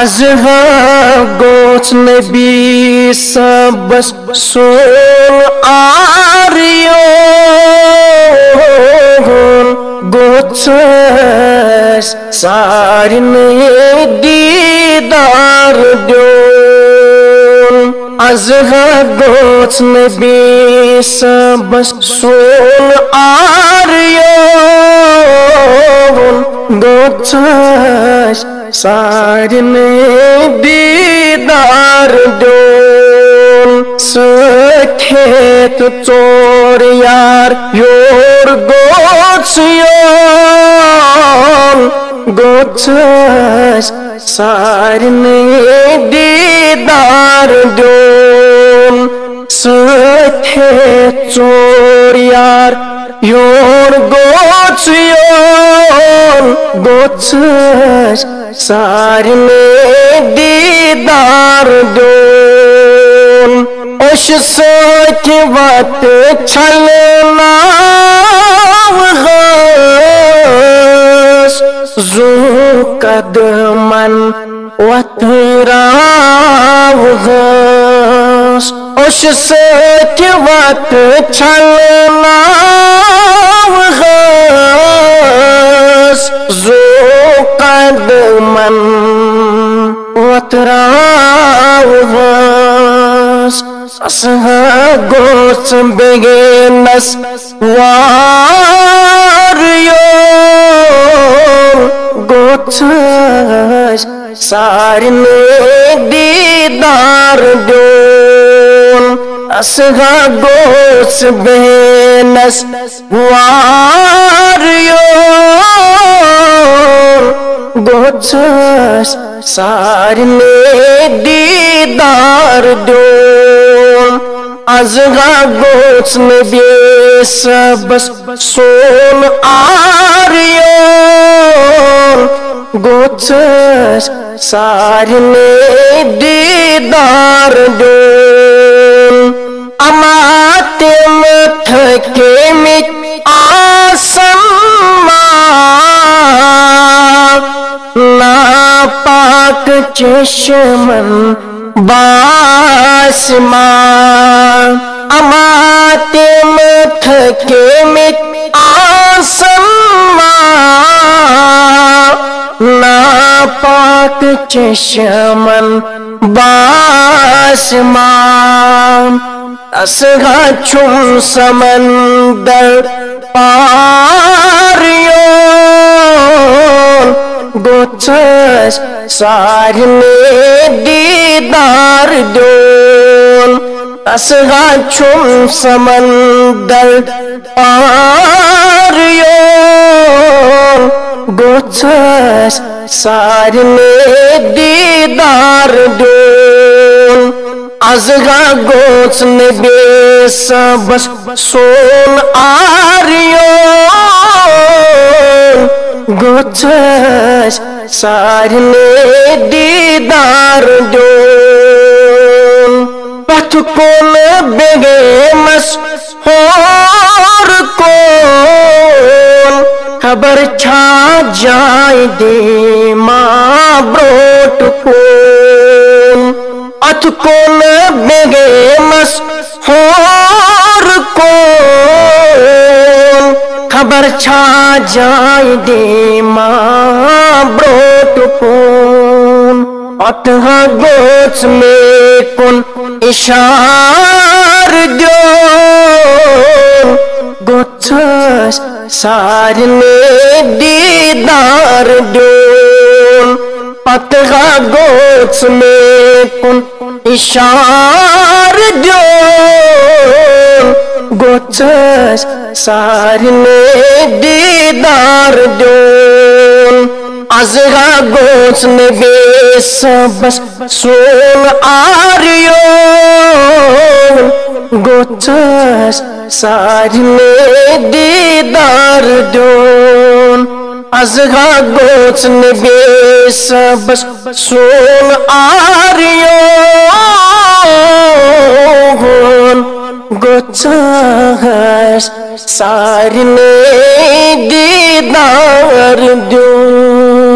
ازہا گوچ نبی صبس سون آریون گوچس سارن دیدار دیون ازہا گوچ نبی صبس سون آریون گوچس سارن دیدار دیون سکھیت چور یار یور گوچیون گوچس سارن دیدار دیون سکھیت چور یار یور گوچیون گوچس سارن دیدار دیون اش سوچ وقت چھلنا غس زو قدمن وتراو غس اش سوچ وقت چھلنا غس زو قدمن وتراو غس اسہا گوچ بگینس واریون گوچس سارن دیدار دیون اسہا گوچ بگینس واریون گوچس سارن دیدار دیون ازہا گوچ نبی صبس سون آریون گوچس سارن دیدار دیون اما تم تھکے مت آسن ناپاک چشمن باسمان اما تم تھکے مت آسمان ناپاک چشمن باسمان اسہا چم سمندر پاریون گوچس سارن دیدار دیون اسہا چم سمندر پاریون گوچس سارن دیدار دیون ازہا گوچ نبی صبس سون آریون گوچس سارن دیدار دیون پتھ کن بگیمس ہور کون خبر چھا جائے دے ماں بروٹ کون اتھ کن بگیمس ہور کون خبر چھا جائے دے ماں بروٹ کون اتہا گوچ میں کن اشار دیون گوچس سارن دیدار دیون اتہا گوچ میں کن اشار دیون گوچس سارن دیدار دیون ازہا گوچ نبی صبس سون آریون گوچس سارن دیدار دیون ازہا گوچ نبی صبس سون آریون گوچس سارن دیدار دیون